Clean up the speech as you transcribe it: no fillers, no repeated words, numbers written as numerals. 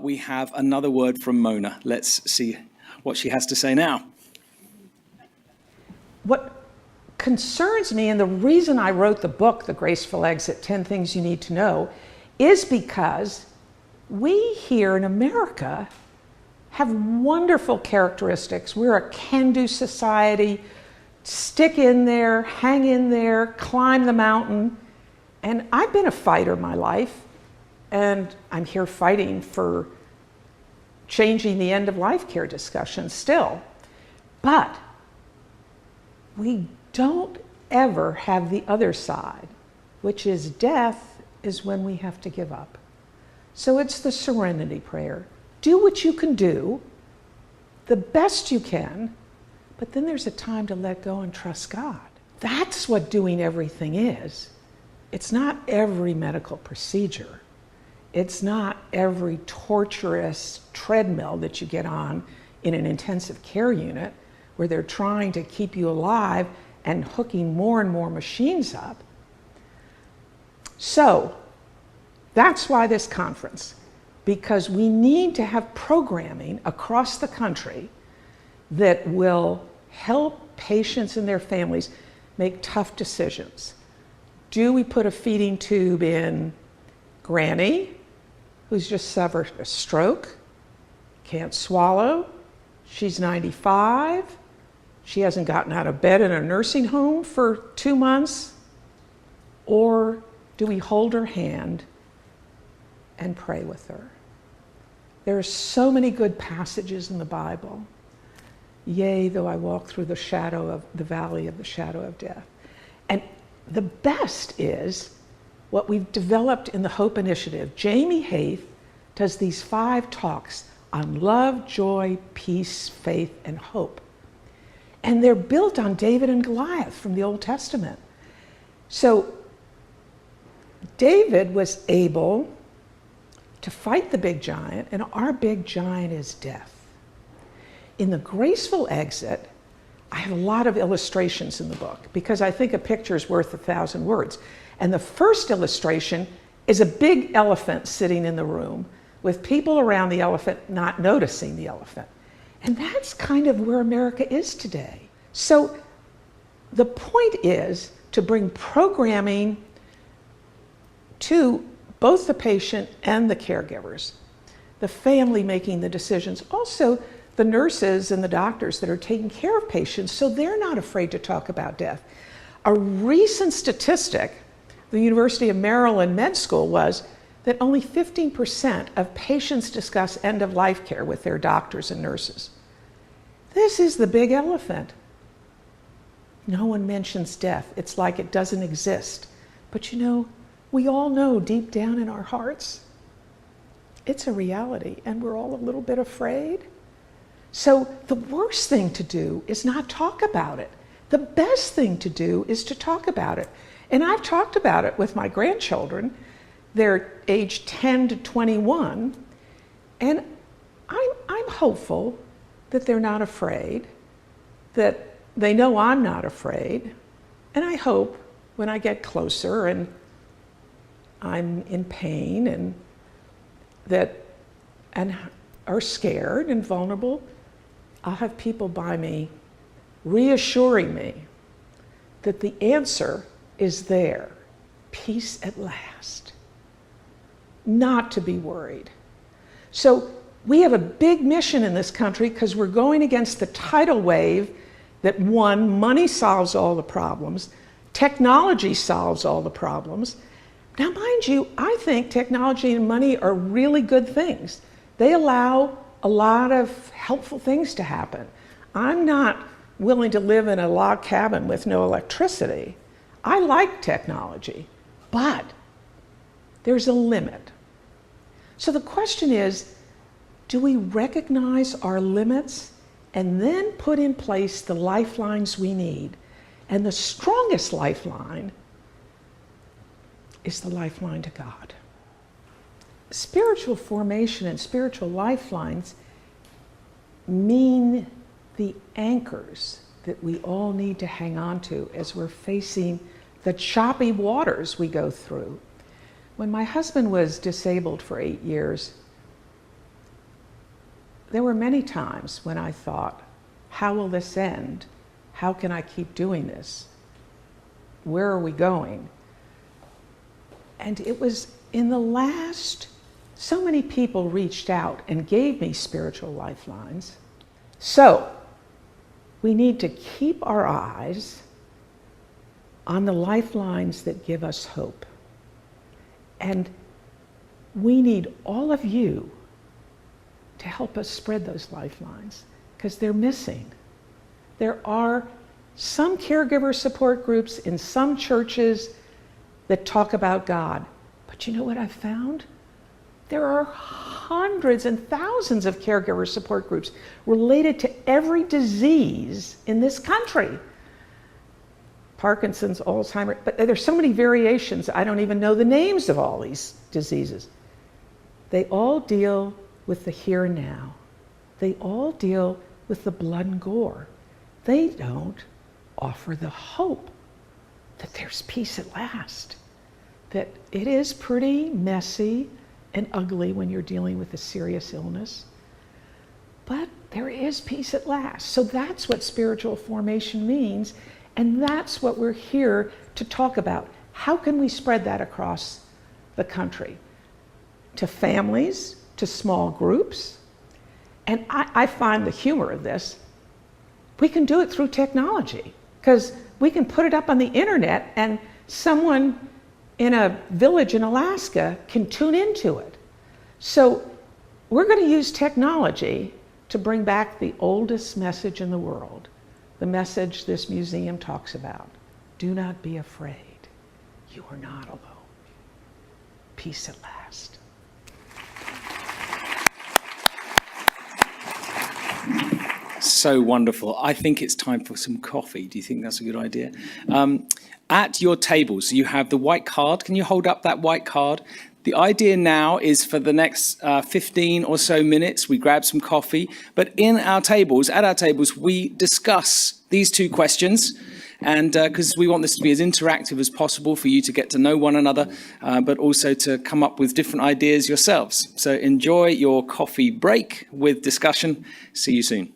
we have another word from Mona. Let's see what she has to say now. What concerns me, and the reason I wrote the book, The Graceful Exit, 10 Things You Need to Know, is because we here in America have wonderful characteristics. We're a can-do society. Stick in there, hang in there, climb the mountain. And I've been a fighter my life, and I'm here fighting for changing the end-of-life care discussion still. But we don't ever have the other side, which is death is when we have to give up. So it's the serenity prayer. Do what you can do, the best you can, but then there's a time to let go and trust God. That's what doing everything is. It's not every medical procedure. It's not every torturous treadmill that you get on in an intensive care unit where they're trying to keep you alive and hooking more and more machines up. So that's why this conference, because we need to have programming across the country that will help patients and their families make tough decisions. Do we put a feeding tube in Granny, who's just suffered a stroke, can't swallow, she's 95, she hasn't gotten out of bed in a nursing home for 2 months? Or do we hold her hand and pray with her? There are so many good passages in the Bible. Yea, though I walk through the valley of the shadow of death. And the best is what we've developed in the Hope Initiative. Jamie Haith does these 5 talks on love, joy, peace, faith, and hope. And they're built on David and Goliath from the Old Testament. So David was able to fight the big giant, and our big giant is death. In The Graceful Exit, I have a lot of illustrations in the book because I think a picture is worth 1,000 words. And the first illustration is a big elephant sitting in the room with people around the elephant not noticing the elephant. And that's kind of where America is today. So the point is to bring programming to both the patient and the caregivers, the family making the decisions, also the nurses and the doctors that are taking care of patients so they're not afraid to talk about death. A recent statistic, the University of Maryland Med School, was that only 15% of patients discuss end-of-life care with their doctors and nurses. This is the big elephant. No one mentions death. It's like it doesn't exist. But you know, we all know deep down in our hearts, it's a reality, and we're all a little bit afraid. So the worst thing to do is not talk about it. The best thing to do is to talk about it. And I've talked about it with my grandchildren. They're age 10 to 21, and I'm hopeful that they're not afraid, that they know I'm not afraid, and I hope when I get closer and I'm in pain and are scared and vulnerable, I'll have people by me reassuring me that the answer is there, peace at last, not to be worried. So we have a big mission in this country because we're going against the tidal wave that money solves all the problems, technology solves all the problems. Now, mind you, I think technology and money are really good things. They allow a lot of helpful things to happen. I'm not willing to live in a log cabin with no electricity. I like technology, but there's a limit. So the question is, do we recognize our limits and then put in place the lifelines we need? And the strongest lifeline is the lifeline to God. Spiritual formation and spiritual lifelines mean the anchors that we all need to hang on to as we're facing the choppy waters we go through. When my husband was disabled for 8 years, there were many times when I thought, how will this end? How can I keep doing this? Where are we going? And it was in the last, so many people reached out and gave me spiritual lifelines. So we need to keep our eyes on the lifelines that give us hope. And we need all of you to help us spread those lifelines, because they're missing. There are some caregiver support groups in some churches that talk about God. But you know what I've found? There are hundreds and thousands of caregiver support groups related to every disease in this country. Parkinson's, Alzheimer's, but there's so many variations, I don't even know the names of all these diseases. They all deal with the here and now. They all deal with the blood and gore. They don't offer the hope that there's peace at last, that it is pretty messy and ugly when you're dealing with a serious illness, but there is peace at last. So that's what spiritual formation means, and that's what we're here to talk about. How can we spread that across the country? To families, to small groups. And I find the humor of this. We can do it through technology, because we can put it up on the internet and someone in a village in Alaska can tune into it. So we're going to use technology to bring back the oldest message in the world, the message this museum talks about. Do not be afraid. You are not alone. Peace at last. So wonderful. I think it's time for some coffee. Do you think that's a good idea? At your tables, you have the white card. Can you hold up that white card? The idea now is for the next 15 or so minutes, we grab some coffee. But at our tables, we discuss these two questions. And because we want this to be as interactive as possible for you to get to know one another, but also to come up with different ideas yourselves. So enjoy your coffee break with discussion. See you soon.